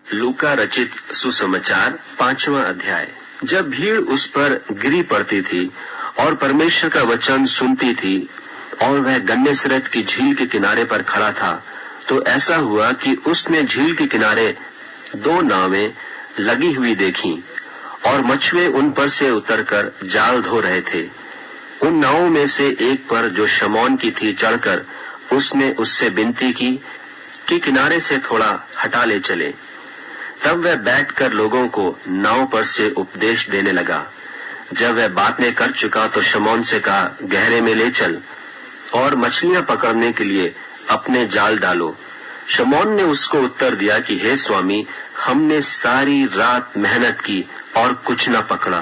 लूका रचित सुसमाचार 5वां अध्याय। जब भीड़ उस पर गिरी पड़ती थी और परमेश्वर का वचन सुनती थी और वह गन्नेसरत की झील के किनारे पर खड़ा था, तो ऐसा हुआ कि उसने झील के किनारे 2 नावें लगी हुई देखी और मछुए उन पर से उतरकर जाल धो रहे थे। उन नावों में से एक पर, जो शमौन की थी, चढ़कर उसने उससे विनती की कि किनारे से थोड़ा हटा ले चले। तब वह बैठकर लोगों को नाव पर से उपदेश देने लगा। जब वह बातें कर चुका तो शमौन से कहा, गहरे में ले चल और मछलियां पकड़ने के लिए अपने जाल डालो। शमौन ने उसको उत्तर दिया कि हे स्वामी, हमने सारी रात मेहनत की और कुछ न पकड़ा,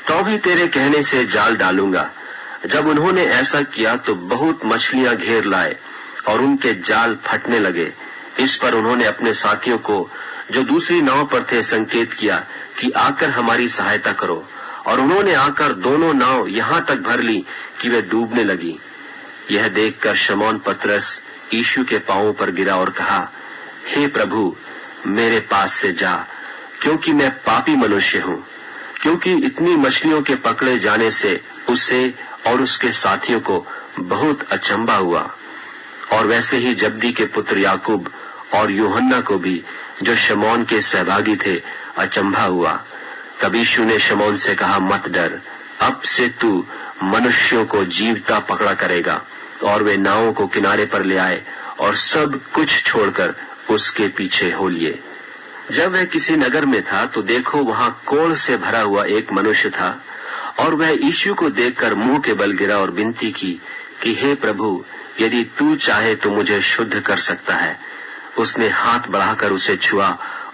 तो भी तेरे कहने से जाल डालूंगा। जब उन्होंने ऐसा किया तो बहुत मछलियां घेर लाए और उनके जाल फटने लगे। इस पर उन्होंने अपने साथियों को, जो दूसरी नाव पर थे, संकेत किया कि आकर हमारी सहायता करो, और उन्होंने आकर दोनों नाव यहाँ तक भर ली कि वे डूबने लगी। यह देखकर शमौन पतरस यीशु के पांवों पर गिरा और कहा, हे प्रभु, मेरे पास से जा, क्योंकि मैं पापी मनुष्य हूँ। क्योंकि इतनी मछलियों के पकड़े जाने से उसे और उसके साथियों को बहुत अचंभा हुआ। और वैसे ही जब्दी के पुत्र याकूब और यूहन्ना को भी, जो शमौन के सहभागी थे, अचंभा हुआ। तब यीशु ने शमौन से कहा, मत डर, अब से तू मनुष्यों को जीवता पकड़ा करेगा। और वे नावों को किनारे पर ले आए और सब कुछ छोड़कर उसके पीछे हो लिए। जब वह किसी नगर में था तो देखो, वहां कोढ़ से भरा हुआ एक मनुष्य था, और वह यीशु को देखकर मुंह के बल गिरा और विनती की कि हे प्रभु, यदि तू चाहे तो मुझे शुद्ध कर सकता है। उसने हाथ बढ़ाकर उसे छुआ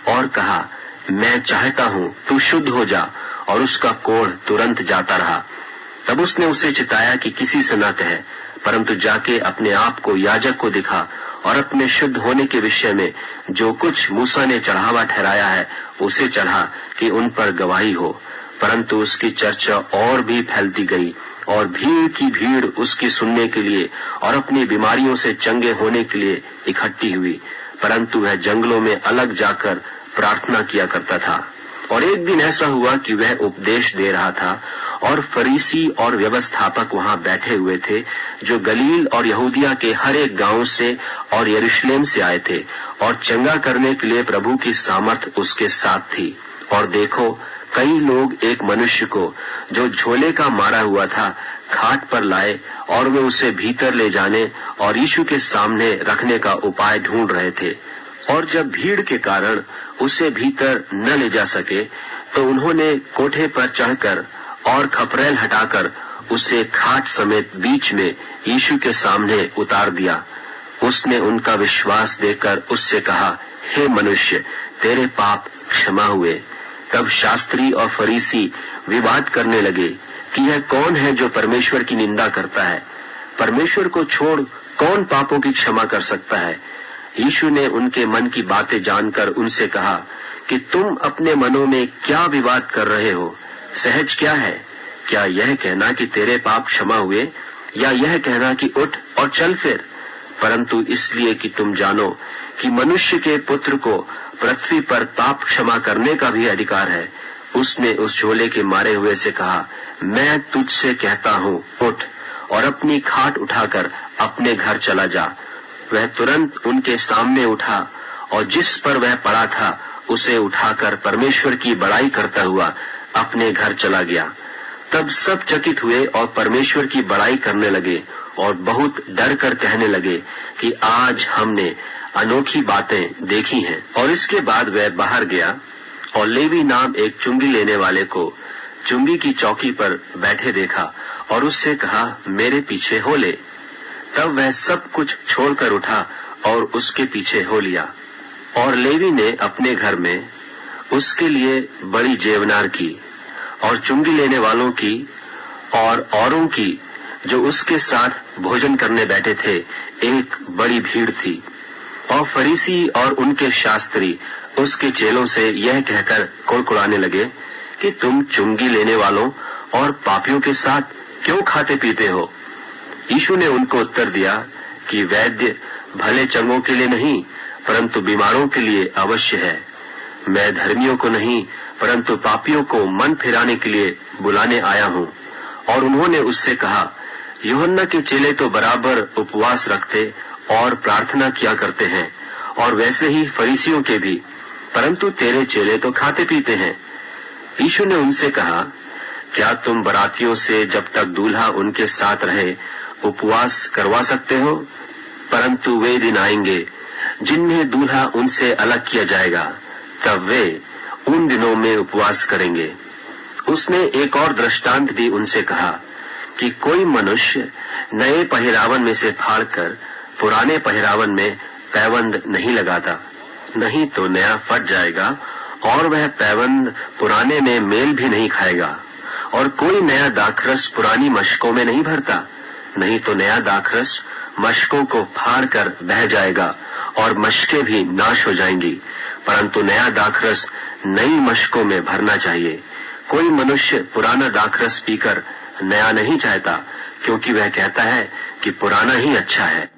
और कहा, मैं चाहता हूँ, तू शुद्ध हो जा। और उसका कोढ़ तुरंत जाता रहा। तब उसने उसे चिताया कि किसी से न कहे, परंतु जाके अपने आप को याजक को दिखा और अपने शुद्ध होने के विषय में जो कुछ मूसा ने चढ़ावा ठहराया है उसे चढ़ा, कि उन पर गवाही हो। परंतु उसकी चर्चा और भी फैलती गई और भीड़ की भीड़ उसकी सुनने के लिए और अपनी बीमारियों से चंगे होने के लिए इकट्ठी हुई। परंतु वह जंगलों में अलग जाकर प्रार्थना किया करता था। और एक दिन ऐसा हुआ कि वह उपदेश दे रहा था और फरीसी और व्यवस्थापक वहां बैठे हुए थे, जो गलील और यहूदिया के हर एक गांव से और यरूशलेम से आए थे, और चंगा करने के लिए प्रभु की सामर्थ उसके साथ थी। और देखो, कई लोग एक मनुष्य को, जो झोले का मारा हुआ था, खाट पर लाए और वे उसे भीतर ले जाने और यीशु के सामने रखने का उपाय ढूंढ रहे थे। और जब भीड़ के कारण उसे भीतर न ले जा सके तो उन्होंने कोठे पर चढ़कर और खपरेल हटाकर उसे खाट समेत बीच में यीशु के सामने उतार दिया। उसने उनका विश्वास देखकर उससे कहा, हे मनुष्य, तेरे पाप क्षमा हुए। तब शास्त्री और फरीसी विवाद करने लगे कि यह कौन है जो परमेश्वर की निंदा करता है। परमेश्वर को छोड़ कौन पापों की क्षमा कर सकता है। यीशु ने उनके मन की बातें जानकर उनसे कहा कि तुम अपने मनों में क्या विवाद कर रहे हो? सहज क्या है? क्या यह कहना कि तेरे पाप क्षमा हुए, या यह कहना कि उठ और चल फिर? परंतु इसलिए कि तुम जानो कि मनुष्य के पुत्र को पृथ्वी पर पाप क्षमा करने का भी अधिकार है। उसने उस झोले के मारे हुए से कहा, मैं तुझसे कहता हूँ, उठ और अपनी खाट उठाकर अपने घर चला जा। वह तुरंत उनके सामने उठा और जिस पर वह पड़ा था उसे उठाकर परमेश्वर की बड़ाई करता हुआ अपने घर चला गया। तब सब चकित हुए और परमेश्वर की बड़ाई करने लगे और बहुत डर कर कहने लगे कि आज हमने अनोखी बातें देखी हैं। और इसके बाद वह बाहर गया और लेवी नाम एक चुंगी लेने वाले को चुंगी की चौकी पर बैठे देखा और उससे कहा, मेरे पीछे हो ले। तब वह सब कुछ छोड़कर उठा और उसके पीछे हो लिया। और लेवी ने अपने घर में उसके लिए बड़ी जेवनार की और चुंगी लेने वालों की और औरों की, जो उसके साथ भोजन करने बैठे थे, एक बड़ी भीड़ थी। और फरीसी और उनके शास्त्री उसके चेलों से यह कहकर कुड़कुड़ाने लगे कि तुम चुंगी लेने वालों और पापियों के साथ क्यों खाते पीते हो? यीशु ने उनको उत्तर दिया कि वैद्य भले चंगों के लिए नहीं, परंतु बीमारों के लिए अवश्य है। मैं धर्मियों को नहीं परंतु पापियों को मन फिराने के लिए बुलाने आया हूँ। और उन्होंने उससे कहा, यूहन्ना के चेले तो बराबर उपवास रखते और प्रार्थना किया करते हैं, और वैसे ही फरीसियों के भी, परंतु तेरे चेले तो खाते पीते हैं। यीशु ने उनसे कहा, क्या तुम बरातियों से जब तक दूल्हा उनके साथ रहे उपवास करवा सकते हो? परंतु वे दिन आएंगे जिनमें दूल्हा उनसे अलग किया जाएगा, तब वे उन दिनों में उपवास करेंगे। उसने एक और दृष्टांत भी उनसे कहा कि कोई मनुष्य नए पहरावन में से फाड़कर पुराने पहरावन में पैबंद नहीं लगाता, नहीं तो नया फट जाएगा और वह पैबंद पुराने में मेल भी नहीं खाएगा। और कोई नया दाखरस पुरानी मशकों में नहीं भरता, नहीं तो नया दाखरस मशकों को फाड़ कर बह जाएगा और मशकें भी नाश हो जाएंगी, परंतु नया दाखरस नई मशकों में भरना चाहिए। कोई मनुष्य पुराना दाखरस पीकर नया नहीं चाहता, क्योंकि वह कहता है कि पुराना ही अच्छा है।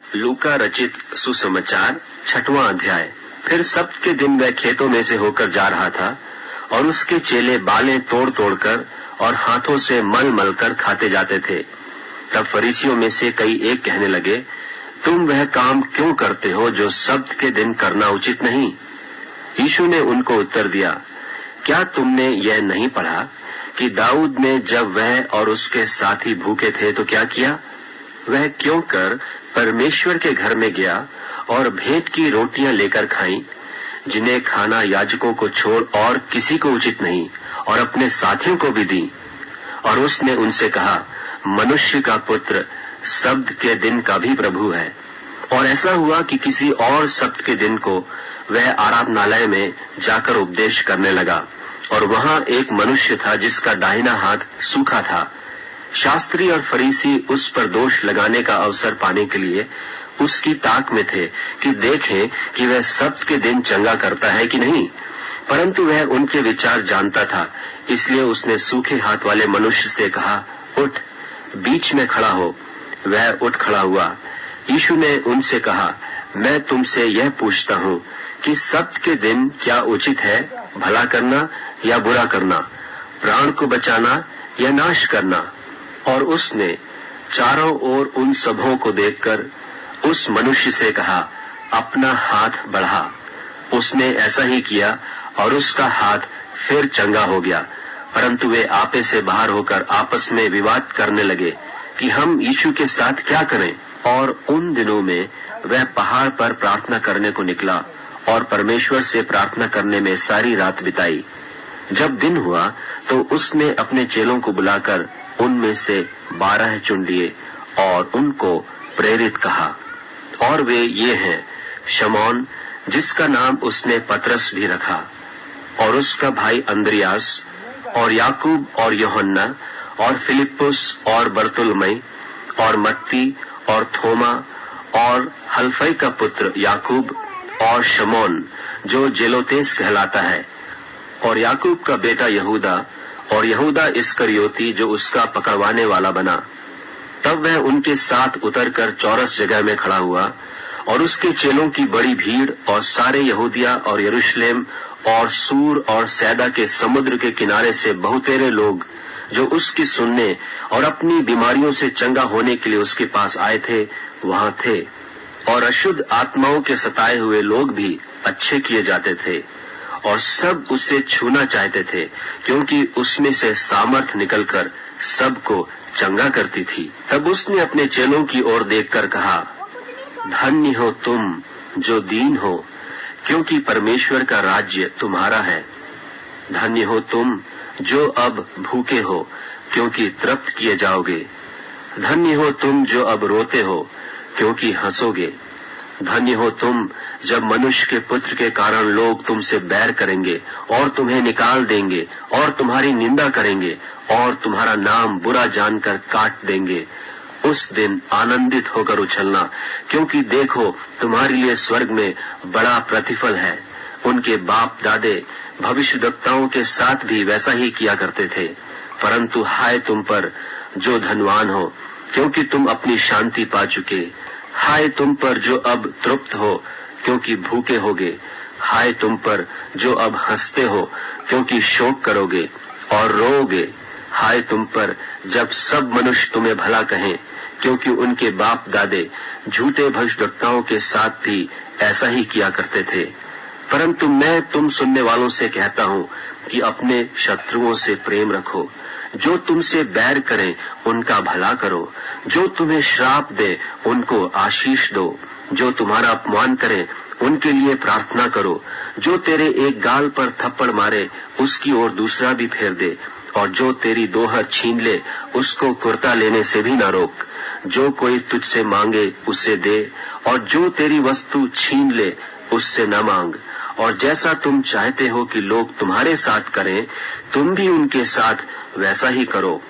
लूका रचित सुसमाचार 6वां अध्याय। फिर सब्त के दिन वह खेतों में से होकर जा रहा था, और उसके चेले बालें तोड़ तोड़कर और हाथों से मल मल कर खाते जाते थे। तब फरीसियों में से कई एक कहने लगे, तुम वह काम क्यों करते हो जो सब्त के दिन करना उचित नहीं? यीशु ने उनको उत्तर दिया, क्या तुमने यह नहीं पढ़ा कि दाऊद ने जब वह और उसके साथी भूखे थे तो क्या किया? वह क्यों कर परमेश्वर के घर में गया और भेंट की रोटियां लेकर खाईं, जिन्हें खाना याजकों को छोड़ और किसी को उचित नहीं, और अपने साथियों को भी दी। और उसने उनसे कहा, मनुष्य का पुत्र सब्त के दिन का भी प्रभु है। और ऐसा हुआ कि किसी और सब्त के दिन को वह आराधनालय में जाकर उपदेश करने लगा, और वहां एक मनुष्य था जिसका दाहिना हाथ सूखा था। शास्त्री और फरीसी उस पर दोष लगाने का अवसर पाने के लिए उसकी ताक में थे कि देखें कि वह सब्त के दिन चंगा करता है कि नहीं, परंतु वह उनके विचार जानता था, इसलिए उसने सूखे हाथ वाले मनुष्य से कहा, उठ, बीच में खड़ा हो। वह उठ खड़ा हुआ। यीशु ने उनसे कहा, मैं तुमसे यह पूछता हूँ कि सब्त के दिन क्या उचित है, भला करना या बुरा करना, प्राण को बचाना या नाश करना? और उसने चारों ओर उन सबों को देखकर उस मनुष्य से कहा, अपना हाथ बढ़ा। उसने ऐसा ही किया और उसका हाथ फिर चंगा हो गया। परंतु वे आपे से बाहर होकर आपस में विवाद करने लगे कि हम यीशु के साथ क्या करें। और उन दिनों में वह पहाड़ पर प्रार्थना करने को निकला और परमेश्वर से प्रार्थना करने में सारी रात बिताई। जब दिन हुआ तो उसने अपने चेलों को बुलाकर उनमें से 12 चुन लिए और उनको प्रेरित कहा। और वे ये हैं, शमौन जिसका नाम उसने पतरस भी रखा, और उसका भाई अंद्रियास, और याकूब और यूहन्ना, और फिलिप्पुस और बरतुलमै, और मत्ती और थोमा, और हल्फई का पुत्र याकूब, और शमौन जो जेलोतेस कहलाता है, और याकूब का बेटा यहूदा, और यहूदा इस्करियोती जो उसका पकड़वाने वाला बना। तब वह उनके साथ उतरकर चौरस जगह में खड़ा हुआ, और उसके चेलों की बड़ी भीड़ और सारे यहूदिया और यरूशलेम और सूर और सैदा के समुद्र के किनारे से बहुतेरे लोग जो उसकी सुनने और अपनी बीमारियों से चंगा होने के लिए उसके पास आए थे, वहां थे। और अशुद्ध आत्माओं के सताए हुए लोग भी अच्छे किए जाते थे, और सब उससे छूना चाहते थे, क्योंकि उसमें से सामर्थ निकलकर सबको चंगा करती थी। तब उसने अपने चेलों की ओर देखकर कहा, धन्य हो तुम जो दीन हो, क्योंकि परमेश्वर का राज्य तुम्हारा है। धन्य हो तुम जो अब भूखे हो, क्योंकि तृप्त किए जाओगे। धन्य हो तुम जो अब रोते हो, क्योंकि हंसोगे। धन्य हो तुम जब मनुष्य के पुत्र के कारण लोग तुमसे बैर करेंगे और तुम्हें निकाल देंगे और तुम्हारी निंदा करेंगे और तुम्हारा नाम बुरा जानकर काट देंगे। उस दिन आनंदित होकर उछलना, क्योंकि देखो तुम्हारे लिए स्वर्ग में बड़ा प्रतिफल है। उनके बाप दादे भविष्यद्वक्ताओं के साथ भी वैसा ही किया करते थे। परंतु हाय तुम पर जो धनवान हो, क्योंकि तुम अपनी शांति पा चुके। हाय तुम पर जो अब तृप्त हो क्योंकि भूखे होगे, हाय तुम पर जो अब हंसते हो क्योंकि शोक करोगे और रोओगे। हाय तुम पर जब सब मनुष्य तुम्हें भला कहें, क्योंकि उनके बाप दादे झूठे भविष्यवक्ताओं के साथ भी ऐसा ही किया करते थे। परंतु मैं तुम सुनने वालों से कहता हूँ कि अपने शत्रुओं से प्रेम रखो, जो तुमसे बैर करें उनका भला करो, जो तुम्हें श्राप दे उनको आशीष दो, जो तुम्हारा अपमान करे उनके लिए प्रार्थना करो, जो तेरे एक गाल पर थप्पड़ मारे उसकी ओर दूसरा भी फेर दे, और जो तेरी दोहर छीन ले उसको कुर्ता लेने से भी न रोक। जो कोई तुझसे मांगे उससे दे, और जो तेरी वस्तु छीन ले उससे न मांग। और जैसा तुम चाहते हो कि लोग तुम्हारे साथ करें, तुम भी उनके साथ वैसा ही करो।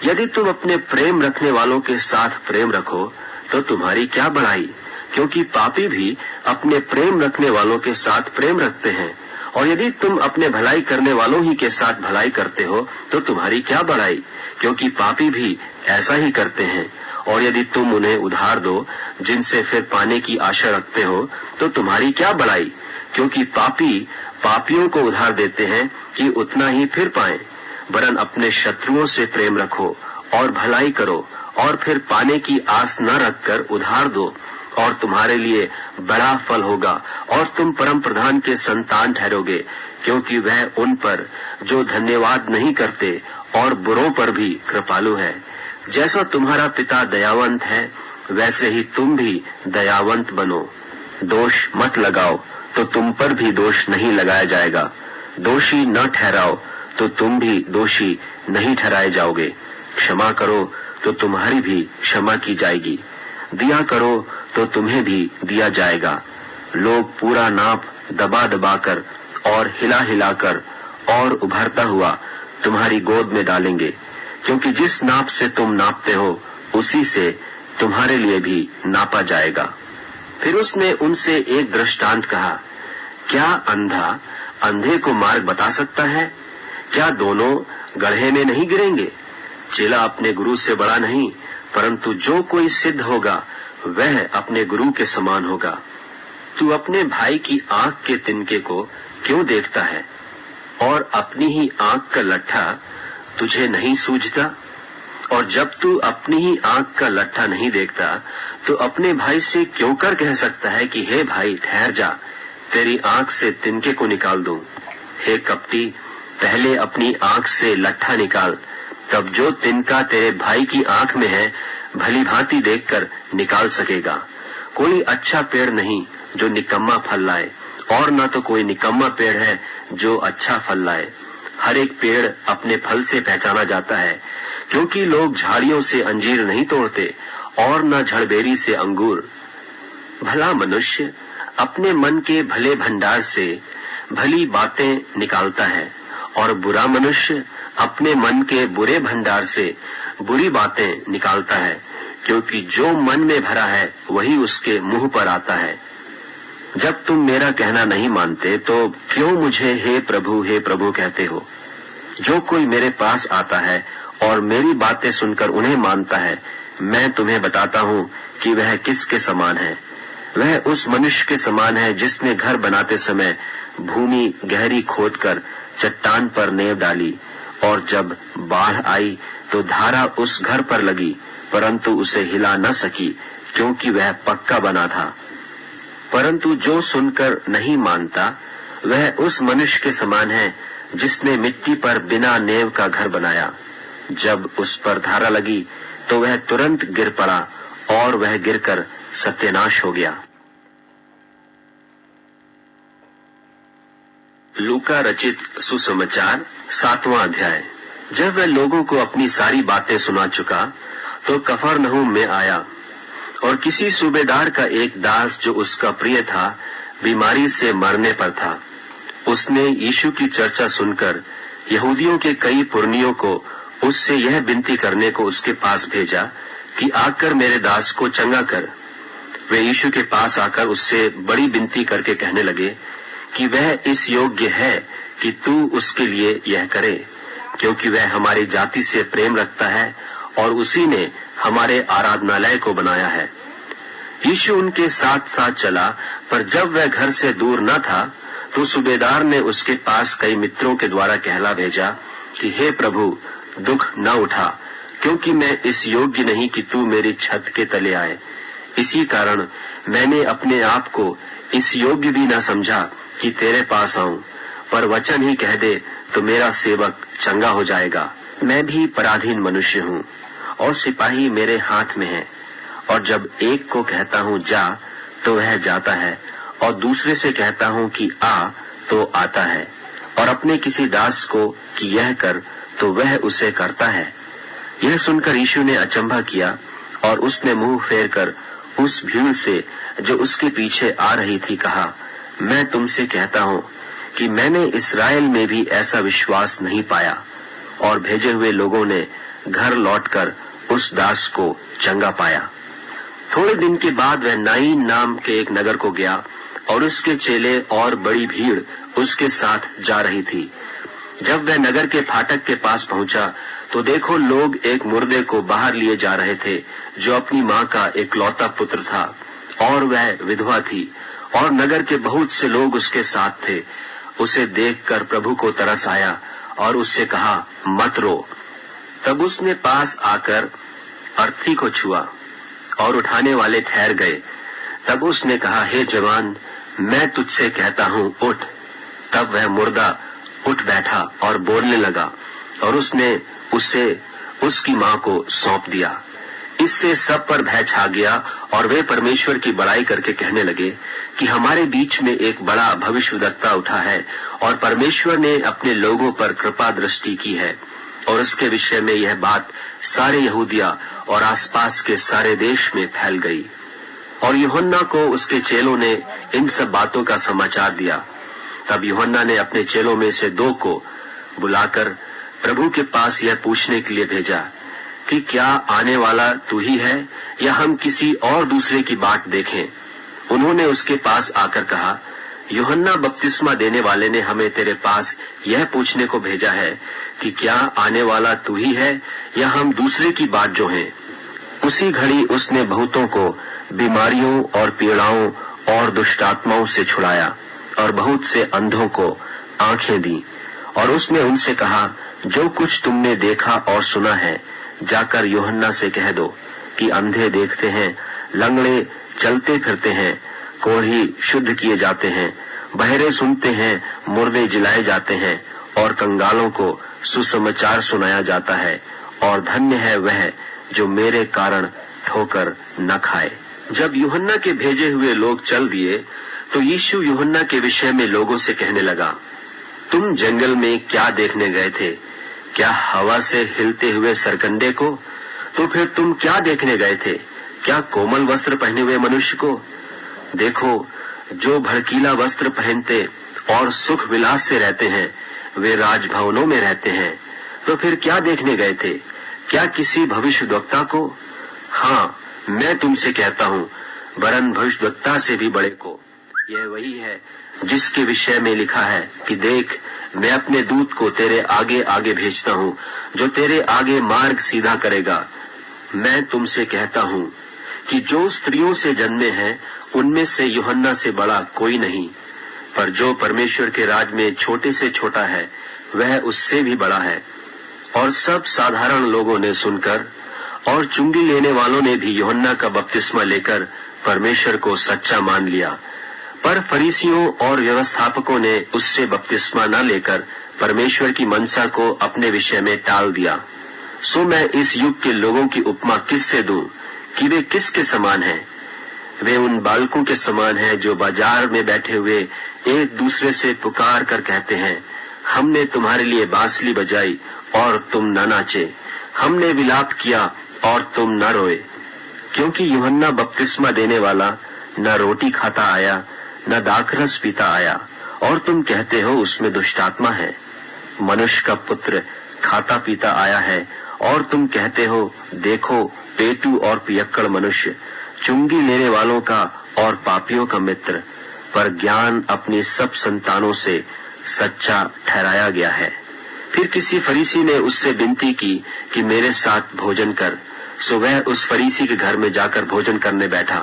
यदि तुम अपने प्रेम रखने वालों के साथ प्रेम रखो तो तुम्हारी क्या बड़ाई, क्योंकि पापी भी अपने प्रेम रखने वालों के साथ प्रेम रखते हैं। और यदि तुम अपने भलाई करने वालों ही के साथ भलाई करते हो तो तुम्हारी क्या बड़ाई, क्योंकि पापी भी ऐसा ही करते हैं। और यदि तुम उन्हें उधार दो जिनसे फिर पाने की आशा रखते हो तो तुम्हारी क्या बड़ाई, क्योंकि पापी पापियों को उधार देते हैं कि उतना ही फिर पाएं। वरन अपने शत्रुओं से प्रेम रखो और भलाई करो, और फिर पाने की आस न रखकर उधार दो, और तुम्हारे लिए बड़ा फल होगा, और तुम परम प्रधान के संतान ठहरोगे, क्योंकि वह उन पर जो धन्यवाद नहीं करते और बुरों पर भी कृपालु है। जैसा तुम्हारा पिता दयावंत है वैसे ही तुम भी दयावंत बनो। दोष मत लगाओ तो तुम पर भी दोष नहीं लगाया जाएगा, दोषी न ठहराओ तो तुम भी दोषी नहीं ठहराए जाओगे। क्षमा करो तो तुम्हारी भी क्षमा की जाएगी, दिया करो तो तुम्हें भी दिया जाएगा। लोग पूरा नाप दबा दबाकर और हिला हिलाकर और उभरता हुआ तुम्हारी गोद में डालेंगे, क्योंकि जिस नाप से तुम नापते हो उसी से तुम्हारे लिए भी नापा जाएगा। फिर उसने उनसे एक दृष्टांत कहा, क्या अंधा अंधे को मार्ग बता सकता है? क्या दोनों गड्ढे में नहीं गिरेंगे? चेला अपने गुरु से बड़ा नहीं, परंतु जो कोई सिद्ध होगा वह अपने गुरु के समान होगा। तू अपने भाई की आंख के तिनके को क्यों देखता है, और अपनी ही आंख का लट्ठा तुझे नहीं सूझता? और जब तू अपनी ही आंख का लट्ठा नहीं देखता तो अपने भाई से क्यों कर कह सकता है कि हे भाई ठहर जा, तेरी आंख से तिनके को निकाल दूं। हे कपटी, पहले अपनी आंख से लट्ठा निकाल, तब जो तिनका तेरे भाई की आंख में है भली भांति देखकर निकाल सकेगा। कोई अच्छा पेड़ नहीं जो निकम्मा फल लाए, और न तो कोई निकम्मा पेड़ है जो अच्छा फल लाए। हर एक पेड़ अपने फल से पहचाना जाता है, क्योंकि लोग झाड़ियों से अंजीर नहीं तोड़ते और न झड़बेरी से अंगूर। भला मनुष्य अपने मन के भले भंडार से भली बातें निकालता है, और बुरा मनुष्य अपने मन के बुरे भंडार से बुरी बातें निकालता है, क्योंकि जो मन में भरा है वही उसके मुंह पर आता है। जब तुम मेरा कहना नहीं मानते तो क्यों मुझे हे प्रभु कहते हो? जो कोई मेरे पास आता है और मेरी बातें सुनकर उन्हें मानता है, मैं तुम्हें बताता हूँ कि वह किसके समान है। वह उस मनुष्य के समान है जिसने घर बनाते समय भूमि गहरी खोदकर चट्टान पर नींव डाली, और जब बाढ़ आई तो धारा उस घर पर लगी, परंतु उसे हिला न सकी, क्योंकि वह पक्का बना था। परंतु जो सुनकर नहीं मानता वह उस मनुष्य के समान है जिसने मिट्टी पर बिना नींव का घर बनाया। जब उस पर धारा लगी तो वह तुरंत गिर पड़ा, और वह गिरकर सत्यानाश हो गया। लूका रचित सुसमाचार 7वां अध्याय। जब वह लोगों को अपनी सारी बातें सुना चुका तो कफरनहूम में आया, और किसी सूबेदार का एक दास जो उसका प्रिय था बीमारी से मरने पर था। उसने यीशु की चर्चा सुनकर यहूदियों के कई पुरनियों को उससे यह विनती करने को उसके पास भेजा कि आकर मेरे दास को चंगा कर। वे यीशु के पास आकर उससे बड़ी विनती करके कहने लगे कि वह इस योग्य है कि तू उसके लिए यह करे, क्योंकि वह हमारी जाति से प्रेम रखता है और उसी ने हमारे आराधनालय को बनाया है। यीशु उनके साथ साथ चला, पर जब वह घर से दूर न था तो सूबेदार ने उसके पास कई मित्रों के द्वारा कहला भेजा कि हे प्रभु, दुख न उठा, क्योंकि मैं इस योग्य नहीं कि तू मेरी छत के तले आए। इसी कारण मैंने अपने आप को इस योग्य भी न समझा कि तेरे पास आऊं, पर वचन ही कह दे तो मेरा सेवक चंगा हो जाएगा। मैं भी पराधीन मनुष्य हूँ और सिपाही मेरे हाथ में है, और जब एक को कहता हूँ जा तो वह जाता है, और दूसरे से कहता हूँ कि आ तो आता है, और अपने किसी दास को कि यह कर तो वह उसे करता है। यह सुनकर यीशु ने अचंभा किया, और उसने मुंह फेर कर उस भीड़ से जो उसके पीछे आ रही थी कहा, मैं तुमसे कहता हूँ कि मैंने इस्राएल में भी ऐसा विश्वास नहीं पाया। और भेजे हुए लोगों ने घर लौटकर उस दास को चंगा पाया। थोड़े दिन के बाद वह नाइन नाम के एक नगर को गया, और उसके चेले और बड़ी भीड़ उसके साथ जा रही थी। जब वह नगर के फाटक के पास पहुंचा तो देखो, लोग एक मुर्दे को बाहर लिए जा रहे थे, जो अपनी माँ का इकलौता पुत्र था, और वह विधवा थी, और नगर के बहुत से लोग उसके साथ थे। उसे देखकर प्रभु को तरस आया और उससे कहा, मत रो। तब उसने पास आकर अर्थी को छुआ, और उठाने वाले ठहर गए। तब उसने कहा, हे जवान, मैं तुझसे कहता हूँ, उठ। तब वह मुर्दा उठ बैठा और बोलने लगा, और उसने उसे उसकी माँ को सौंप दिया। इससे सब पर भय छा गया, और वे परमेश्वर की बड़ाई करके कहने लगे कि हमारे बीच में एक बड़ा भविष्यद्वक्ता उठा है, और परमेश्वर ने अपने लोगों पर कृपा दृष्टि की है। और उसके विषय में यह बात सारे यहूदिया और आसपास के सारे देश में फैल गई। और यूहन्ना को उसके चेलों ने इन सब बातों का समाचार दिया। तब यूहन्ना ने अपने चेलों में से 2 को बुलाकर प्रभु के पास यह पूछने के लिए भेजा कि क्या आने वाला तू ही है, या हम किसी और दूसरे की बाट देखें। उन्होंने उसके पास आकर कहा, यूहन्ना बपतिस्मा देने वाले ने हमें तेरे पास यह पूछने को भेजा है कि क्या आने वाला तू ही है, या हम दूसरे की बाट जो हैं। उसी घड़ी उसने बहुतों को बीमारियों और पीड़ाओं और दुष्टात्माओं से छुड़ाया, और बहुत से अंधों को आंखें दी। और उसने उनसे कहा, जो कुछ तुमने देखा और सुना है, जाकर यूहन्ना से कह दो कि अंधे देखते हैं, लंगड़े चलते फिरते हैं, कोढ़ी शुद्ध किए जाते हैं, बहरे सुनते हैं, मुर्दे जिलाए जाते हैं, और कंगालों को सुसमाचार सुनाया जाता है। और धन्य है वह जो मेरे कारण ठोकर न खाए। जब यूहन्ना के भेजे हुए लोग चल दिए तो यीशु यूहन्ना के विषय में लोगों से कहने लगा, तुम जंगल में क्या देखने गए थे? क्या हवा से हिलते हुए सरकंडे को? तो फिर तुम क्या देखने गए थे? क्या कोमल वस्त्र पहने हुए मनुष्य को? देखो, जो भड़कीला वस्त्र पहनते और सुख विलास से रहते हैं, वे राजभवनों में रहते हैं। तो फिर क्या देखने गए थे? क्या किसी भविष्यद्वक्ता को? हाँ, मैं तुमसे कहता हूँ, वरन भविष्यद्वक्ता से भी बड़े को। यह वही है जिसके विषय में लिखा है कि देख, मैं अपने दूत को तेरे आगे आगे भेजता हूँ, जो तेरे आगे मार्ग सीधा करेगा। मैं तुमसे कहता हूँ कि जो स्त्रियों से जन्मे हैं, उनमें से यूहन्ना से बड़ा कोई नहीं, पर जो परमेश्वर के राज में छोटे से छोटा है, वह उससे भी बड़ा है। और सब साधारण लोगों ने सुनकर, और चुंगी लेने वालों ने भी यूहन्ना का बपतिस्मा लेकर परमेश्वर को सच्चा मान लिया। पर फरीसियों और व्यवस्थापकों ने उससे बपतिस्मा न लेकर परमेश्वर की मनसा को अपने विषय में टाल दिया। सो मैं इस युग के लोगों की उपमा किससे दूं कि वे किसके समान हैं? वे उन बालकों के समान हैं जो बाजार में बैठे हुए एक दूसरे से पुकार कर कहते हैं, हमने तुम्हारे लिए बांसुरी बजाई और तुम न नाचे, हमने विलाप किया और तुम न रोए। क्योंकि यूहन्ना बपतिस्मा देने वाला न रोटी खाता आया, न दाखरस पीता आया, और तुम कहते हो उसमें दुष्टात्मा है। मनुष्य का पुत्र खाता पीता आया है, और तुम कहते हो देखो पेटू और पियक्कड़ मनुष्य, चुंगी लेने वालों का और पापियों का मित्र। पर ज्ञान अपनी सब संतानों से सच्चा ठहराया गया है। फिर किसी फरीसी ने उससे विनती की कि मेरे साथ भोजन कर। सो वह उस फरीसी के घर में जाकर भोजन करने बैठा,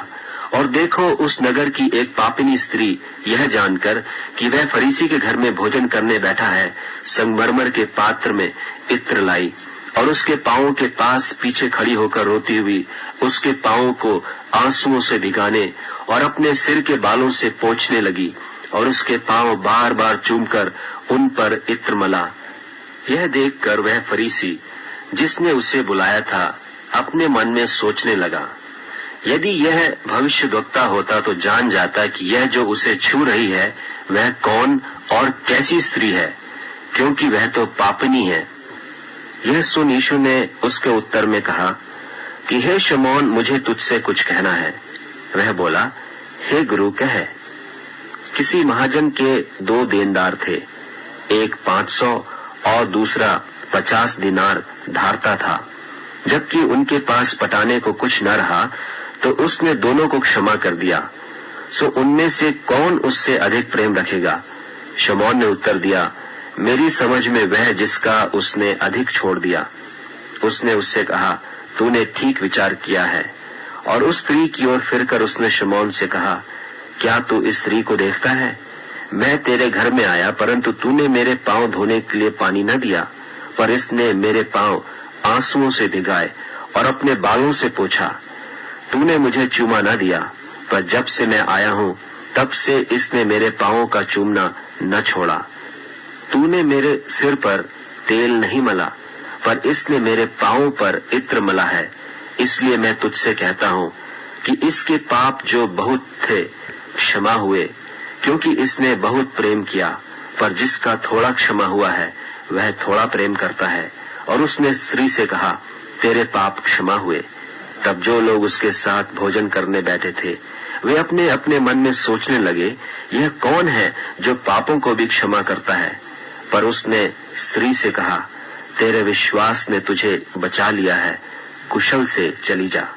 और देखो, उस नगर की एक पापिनी स्त्री यह जानकर कि वह फरीसी के घर में भोजन करने बैठा है, संगमरमर के पात्र में इत्र लाई और उसके पांवों के पास पीछे खड़ी होकर रोती हुई उसके पांवों को आंसुओं से भिगाने और अपने सिर के बालों से पोंछने लगी और उसके पांव बार बार चूमकर उन पर इत्र मला। यह देखकर वह फरीसी जिसने उसे बुलाया था अपने मन में सोचने लगा, यदि यह भविष्यद्वक्ता होता तो जान जाता कि यह जो उसे छू रही है वह कौन और कैसी स्त्री है, क्योंकि वह तो पापिनी है। यह सुन यीशु ने उसके उत्तर में कहा कि हे शमौन, मुझे तुझसे कुछ कहना है। वह बोला, हे गुरु, कह। किसी महाजन के 2 देनदार थे, एक 500 और दूसरा 50 दिनार धारता था। जबकि उनके पास पटाने को कुछ न रहा तो उसने दोनों को क्षमा कर दिया। सो उनमें से कौन उससे अधिक प्रेम रखेगा? शमौन ने उत्तर दिया, मेरी समझ में वह जिसका उसने अधिक छोड़ दिया। उसने उससे कहा, तूने ठीक विचार किया है। और उस स्त्री की ओर फिरकर उसने शमौन से कहा, क्या तू इस स्त्री को देखता है? मैं तेरे घर में आया, परंतु तूने मेरे पांव धोने के लिए पानी न दिया, पर इसने मेरे पांव आंसुओं से भिगाए और अपने बालों से पोंछा। तूने मुझे चूमा न दिया, पर जब से मैं आया हूं तब से इसने मेरे पांवों का चूमना न छोड़ा। तूने मेरे सिर पर तेल नहीं मला, पर इसने मेरे पांवों पर इत्र मला है। इसलिए मैं तुझसे कहता हूं कि इसके पाप जो बहुत थे क्षमा हुए, क्योंकि इसने बहुत प्रेम किया। पर जिसका थोड़ा क्षमा हुआ है वह थोड़ा प्रेम करता है। और उसने स्त्री से कहा, तेरे पाप क्षमा हुए। तब जो लोग उसके साथ भोजन करने बैठे थे वे अपने अपने मन में सोचने लगे, यह कौन है जो पापों को भी क्षमा करता है? पर उसने स्त्री से कहा, तेरे विश्वास ने तुझे बचा लिया है, कुशल से चली जा।